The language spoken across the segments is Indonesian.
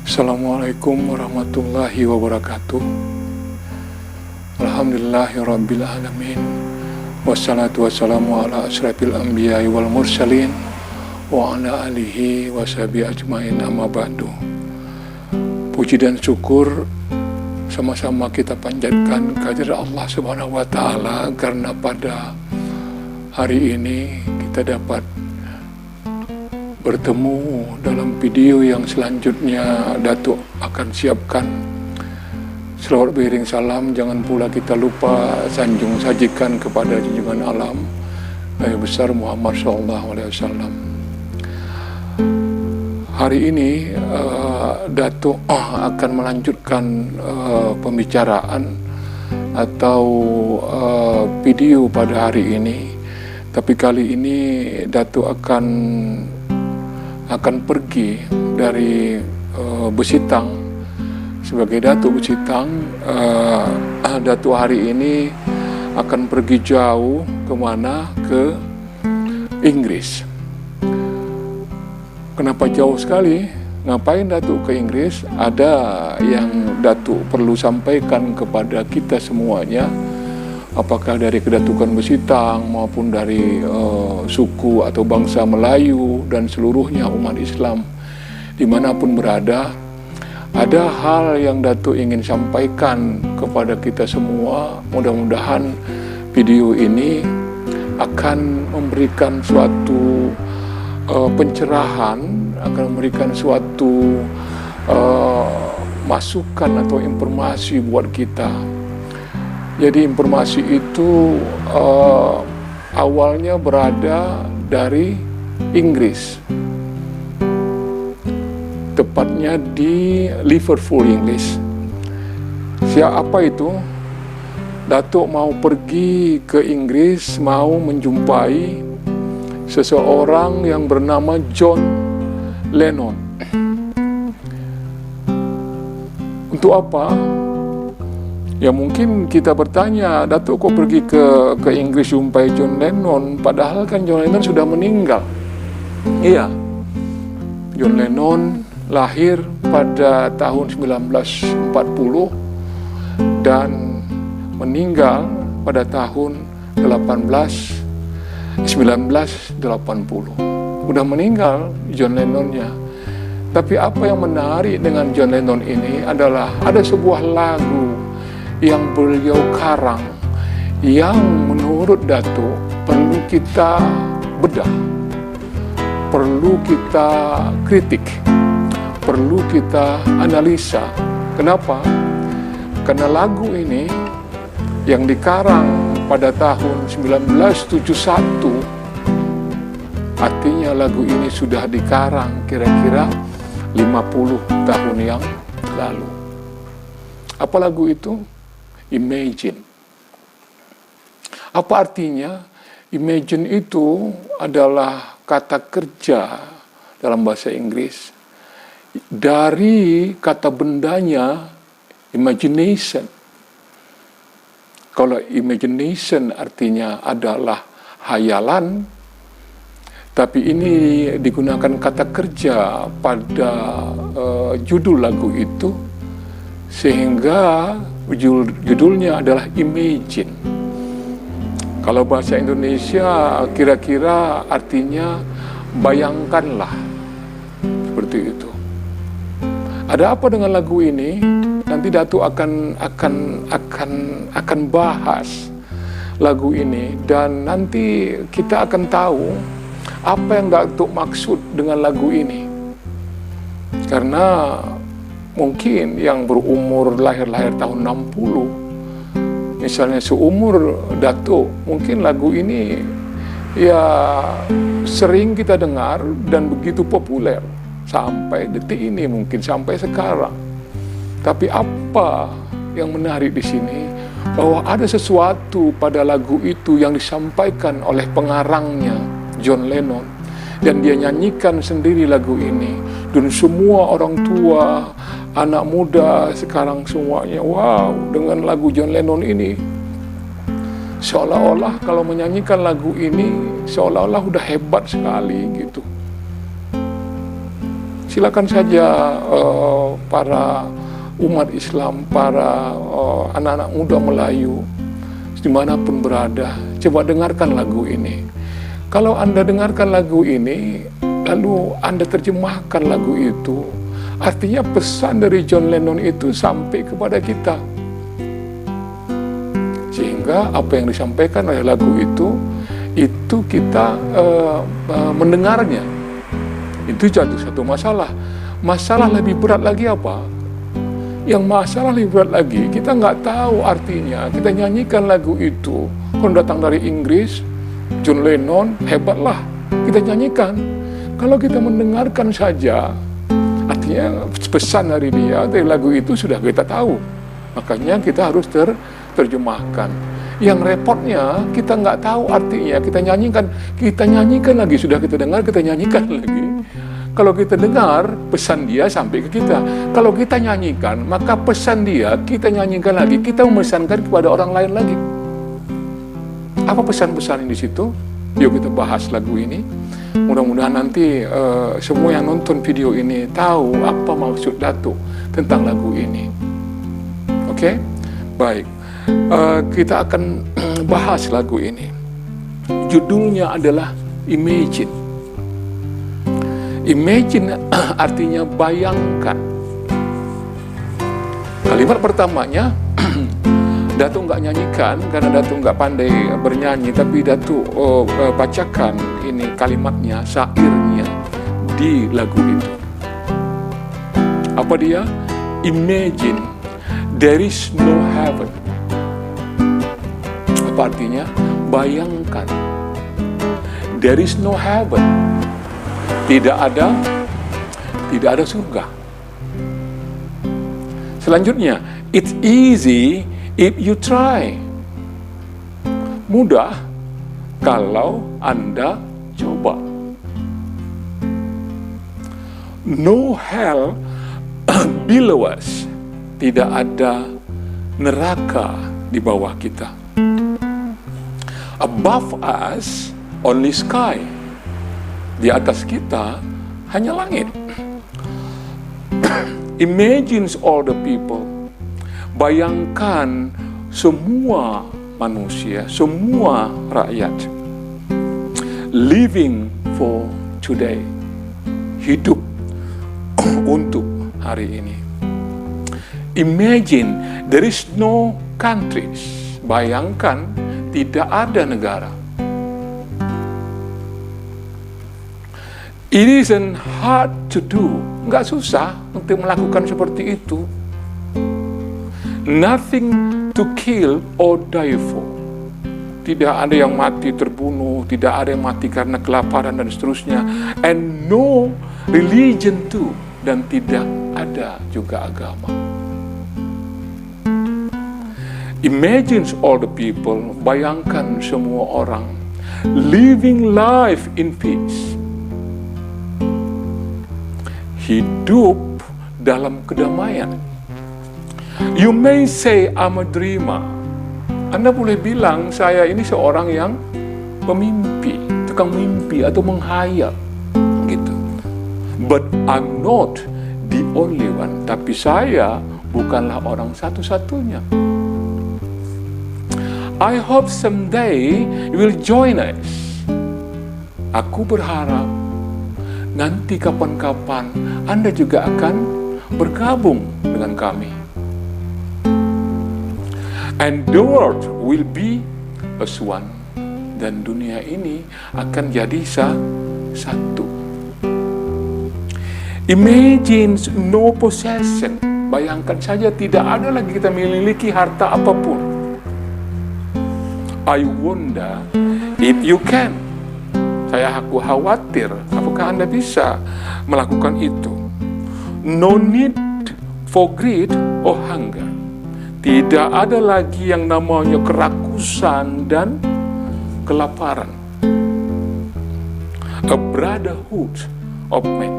Assalamualaikum warahmatullahi wabarakatuh. Alhamdulillahirabbil alamin. Wassalatu wassalamu ala asyrafil anbiya'i wal mursalin wa ala alihi wa sahbihi ajmain, amma ba'du. Puji dan syukur sama-sama kita panjatkan kehadirat Allah Subhanahu wa taala karena pada hari ini kita dapat bertemu dalam video yang selanjutnya. Datuk akan siapkan selawat beriring salam. Jangan pula kita lupa sanjung sajikan kepada junjungan alam Nabi besar Muhammad SAW. Hari ini Datuk akan melanjutkan pembicaraan atau video pada hari ini. Tapi kali ini Datuk akan pergi dari Besitang. Sebagai Datuk Besitang, Datuk hari ini akan pergi jauh kemana? Ke Inggris. Kenapa jauh sekali? Ngapain Datuk ke Inggris? Ada yang Datuk perlu sampaikan kepada kita semuanya, apakah dari Kedatukan Besitang maupun dari suku atau bangsa Melayu dan seluruhnya umat Islam dimanapun berada. Ada hal yang Datuk ingin sampaikan kepada kita semua. Mudah-mudahan video ini akan memberikan suatu pencerahan, akan memberikan suatu masukan atau informasi buat kita. Jadi informasi itu awalnya berada dari Inggris, tepatnya di Liverpool, Inggris. Siapa itu? Datuk mau pergi ke Inggris, mau menjumpai seseorang yang bernama John Lennon. Untuk apa? Ya mungkin kita bertanya, Datuk kok pergi ke Inggris jumpai John Lennon, padahal kan John Lennon sudah meninggal. Iya, John Lennon lahir pada tahun 1940 dan meninggal pada tahun 1980. Udah meninggal John Lennonnya. Tapi apa yang menarik dengan John Lennon ini adalah ada sebuah lagu yang beliau karang, yang menurut Datuk perlu kita bedah, perlu kita kritik, perlu kita analisa. Kenapa? Karena lagu ini yang dikarang pada tahun 1971, artinya lagu ini sudah dikarang kira-kira 50 tahun yang lalu. Apa lagu itu? Imagine. Apa artinya? Imagine itu adalah kata kerja dalam bahasa Inggris dari kata bendanya imagination. Kalau imagination artinya adalah hayalan, tapi ini digunakan kata kerja pada judul lagu itu, sehingga judulnya adalah Imagine. Kalau bahasa Indonesia kira-kira artinya bayangkanlah, seperti itu. Ada apa dengan lagu ini? Nanti Datuk akan bahas lagu ini, dan nanti kita akan tahu apa yang Datuk maksud dengan lagu ini. Karena mungkin yang berumur lahir tahun 60, misalnya seumur Datuk, mungkin lagu ini ya sering kita dengar dan begitu populer sampai detik ini, mungkin sampai sekarang. Tapi apa yang menarik di sini, bahwa ada sesuatu pada lagu itu yang disampaikan oleh pengarangnya John Lennon, dan dia nyanyikan sendiri lagu ini, dan semua orang tua, anak muda sekarang semuanya wow dengan lagu John Lennon ini. Seolah-olah kalau menyanyikan lagu ini seolah-olah udah hebat sekali gitu. Silakan saja para umat Islam, para anak-anak muda Melayu, dimanapun berada, coba dengarkan lagu ini. Kalau Anda dengarkan lagu ini, lalu Anda terjemahkan lagu itu, artinya pesan dari John Lennon itu sampai kepada kita. Sehingga apa yang disampaikan oleh lagu itu kita mendengarnya. Itu satu masalah. Masalah lebih berat lagi apa? Yang masalah lebih berat lagi, kita nggak tahu artinya. Kita nyanyikan lagu itu, kalau datang dari Inggris, John Lennon, hebatlah, kita nyanyikan. Kalau kita mendengarkan saja, artinya pesan dari dia, dari lagu itu sudah kita tahu. Makanya kita harus terjemahkan. Yang repotnya, kita nggak tahu artinya, kita nyanyikan lagi, sudah kita dengar, kita nyanyikan lagi. Kalau kita dengar, pesan dia sampai ke kita. Kalau kita nyanyikan, maka pesan dia, kita nyanyikan lagi, kita memesankan kepada orang lain lagi. Apa pesan-pesan di situ? Yuk kita bahas lagu ini. Mudah-mudahan nanti semua yang nonton video ini tahu apa maksud Datuk tentang lagu ini. Oke? Baik. Kita akan bahas lagu ini. Judulnya adalah Imagine. Imagine artinya bayangkan. Kalimat pertamanya Datuk nggak nyanyikan karena Datuk nggak pandai bernyanyi, tapi Datuk bacakan ini kalimatnya, syairnya di lagu itu. Apa dia? Imagine there is no heaven. Apa artinya? Bayangkan. There is no heaven. Tidak ada surga. Selanjutnya, it's easy if you try. Mudah kalau Anda coba. No hell below us. Tidak ada neraka di bawah kita. Above us, only sky. Di atas kita hanya langit. Imagine all the people. Bayangkan semua manusia, semua rakyat. Living for today. Hidup untuk hari ini. Imagine there is no countries. Bayangkan tidak ada negara. It isn't hard to do. Nggak susah untuk melakukan seperti itu. Nothing to kill or die for. Tidak ada yang mati terbunuh, tidak ada yang mati karena kelaparan dan seterusnya. And no religion too. Dan tidak ada juga agama. Imagine all the people, bayangkan semua orang living life in peace. Hidup dalam kedamaian. You may say I'm a dreamer. Anda boleh bilang saya ini seorang yang pemimpi, tukang mimpi atau menghayal gitu. But I'm not the only one. Tapi saya bukanlah orang satu-satunya. I hope someday you will join us. Aku berharap nanti kapan-kapan Anda juga akan bergabung dengan kami. And the world will be as one. Dan dunia ini akan jadi satu. Imagine no possession. Bayangkan saja tidak ada lagi kita memiliki harta apapun. I wonder if you can. Aku khawatir, apakah Anda bisa melakukan itu? No need for greed or hunger. Tidak ada lagi yang namanya kerakusan dan kelaparan. A brotherhood of men.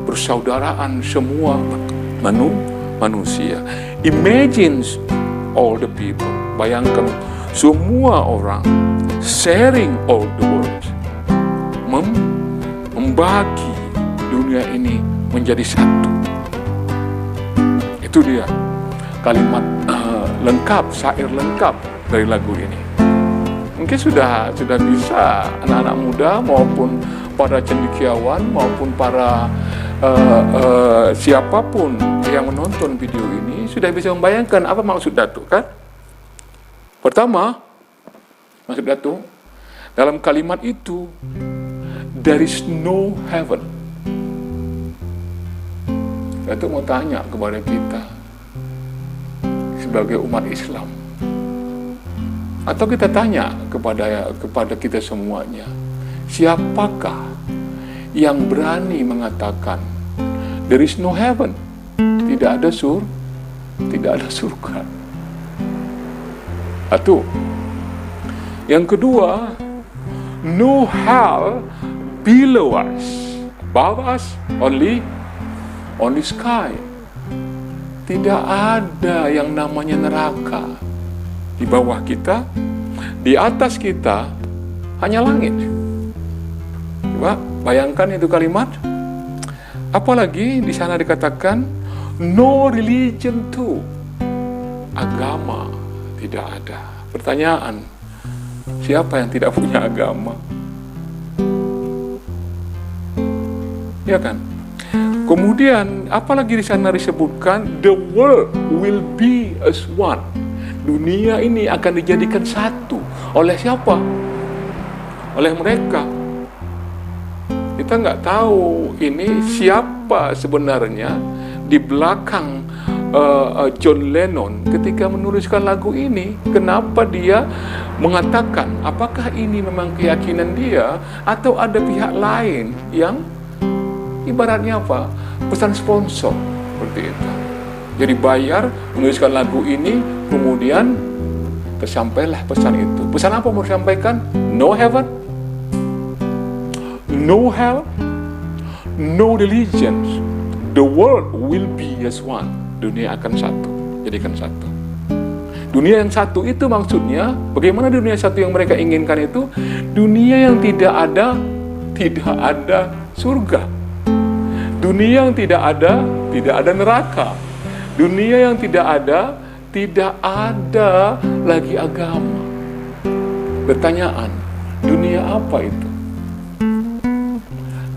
Persaudaraan semua manusia. Imagine all the people. Bayangkan semua orang sharing all the world. Membagi dunia ini menjadi satu. Itu dia kalimat lengkap, syair lengkap dari lagu ini. Mungkin sudah bisa anak-anak muda maupun para cendekiawan maupun para siapapun yang menonton video ini sudah bisa membayangkan apa maksud Datuk, kan? Pertama, maksud Datuk dalam kalimat itu, there is no heaven. Datuk mau tanya kepada kita sebagai umat Islam, atau kita tanya kepada kita semuanya, siapakah yang berani mengatakan there is no heaven, tidak ada surga? Satu. Yang kedua, no hell below us, above us only sky. Tidak ada yang namanya neraka di bawah kita, di atas kita hanya langit. Coba bayangkan itu kalimat. Apalagi di sana dikatakan no religion too, agama tidak ada. Pertanyaan, siapa yang tidak punya agama? Ya kan? Kemudian apalagi di sana disebutkan the world will be as one. Dunia ini akan dijadikan satu. Oleh siapa? Oleh mereka. Kita nggak tahu ini siapa sebenarnya di belakang John Lennon ketika menuliskan lagu ini. Kenapa dia mengatakan, apakah ini memang keyakinan dia atau ada pihak lain yang ibaratnya apa? Pesan sponsor seperti itu. Jadi bayar menuliskan lagu ini, kemudian tersampailah pesan itu. Pesan apa mau disampaikan? No heaven, no hell, no religions. The world will be as one. Dunia akan satu, jadikan satu. Dunia yang satu itu maksudnya, bagaimana dunia satu yang mereka inginkan itu? Dunia yang tidak ada surga. Dunia yang tidak ada neraka. Dunia yang tidak ada lagi agama. Pertanyaan, dunia apa itu?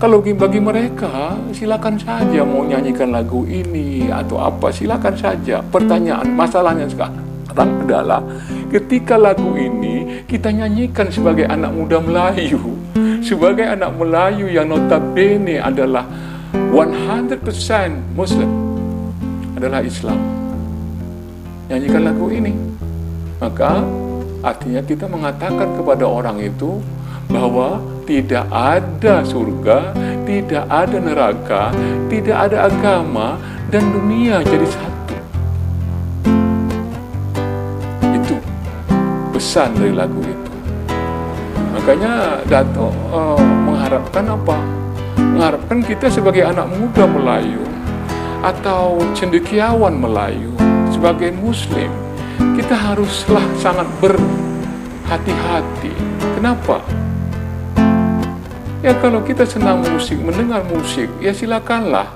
Kalau bagi mereka, silakan saja mau nyanyikan lagu ini atau apa, silakan saja. Pertanyaan, masalahnya sekarang adalah ketika lagu ini kita nyanyikan sebagai anak muda Melayu, sebagai anak Melayu yang notabene adalah 100% Muslim, adalah Islam, nyanyikan lagu ini, maka artinya kita mengatakan kepada orang itu bahwa tidak ada surga, tidak ada neraka, tidak ada agama, dan dunia jadi satu. Itu pesan dari lagu itu. Makanya Datuk mengharapkan apa? Mengharapkan kita sebagai anak muda Melayu atau cendekiawan Melayu, sebagai Muslim, kita haruslah sangat berhati-hati. Kenapa? Ya kalau kita senang musik, mendengar musik, ya silakanlah.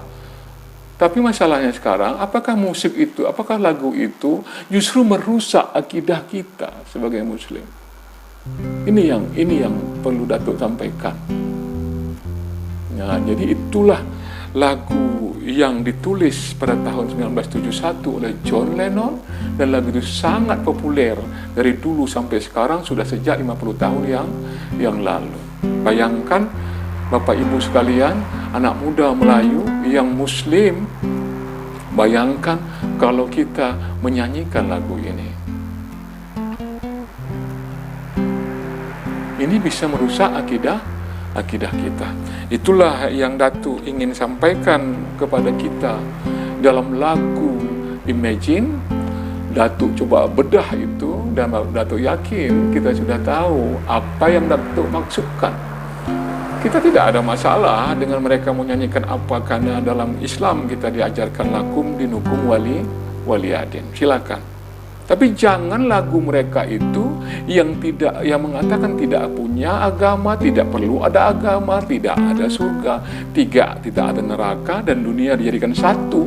Tapi masalahnya sekarang, apakah musik itu, apakah lagu itu justru merusak akidah kita sebagai Muslim? Ini yang perlu Datuk sampaikan. Nah, jadi itulah lagu yang ditulis pada tahun 1971 oleh John Lennon, dan lagu itu sangat populer dari dulu sampai sekarang, sudah sejak 50 tahun yang lalu. Bayangkan Bapak Ibu sekalian, anak muda Melayu yang Muslim, bayangkan kalau kita menyanyikan lagu ini. Ini bisa merusak akidah kita. Itulah yang Datuk ingin sampaikan kepada kita dalam lagu Imagine. Datuk coba bedah itu, dan Datuk yakin kita sudah tahu apa yang Datuk maksudkan. Kita tidak ada masalah dengan mereka menyanyikan apa, karena dalam Islam kita diajarkan lakum dinukum wali adin. Silakan. Tapi jangan lagu mereka itu yang mengatakan tidak punya agama, tidak perlu ada agama, tidak ada surga, tidak ada neraka, dan dunia dijadikan satu.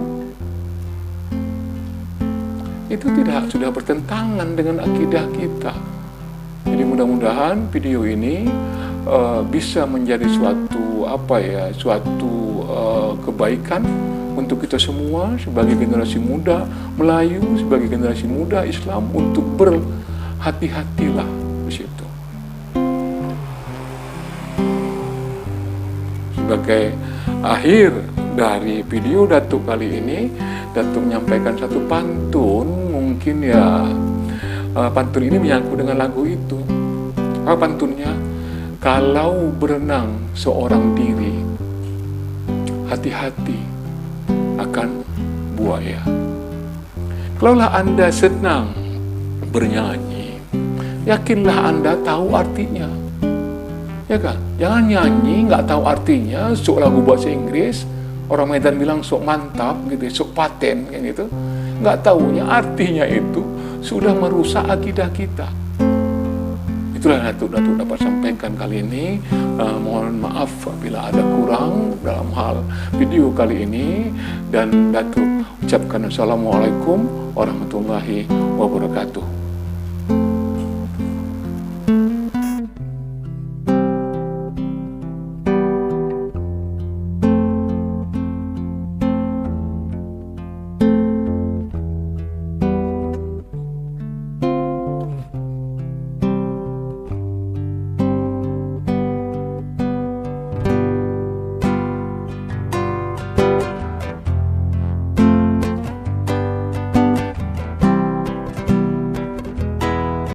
Itu sudah bertentangan dengan akidah kita. Jadi mudah-mudahan video ini bisa menjadi suatu kebaikan untuk kita semua sebagai generasi muda Melayu, sebagai generasi muda Islam, untuk berhati-hatilah di situ. Sebagai akhir dari video Datuk kali ini, Datuk menyampaikan satu pantun. Mungkin pantun ini menyangkut dengan lagu itu. Apa pantunnya? Kalau berenang seorang diri, hati-hati akan buaya. Kalaulah Anda senang bernyanyi, yakinlah Anda tahu artinya. Ya kan? Jangan nyanyi nggak tahu artinya, sok lagu bahasa Inggris, orang Medan bilang sok mantap gitu, sok paten kayak gitu. Nggak tahunya artinya itu sudah merusak akidah kita. Itulah Datuk dapat sampaikan kali ini. Mohon maaf bila ada kurang dalam hal video kali ini, dan Datuk ucapkan Assalamualaikum warahmatullahi wabarakatuh.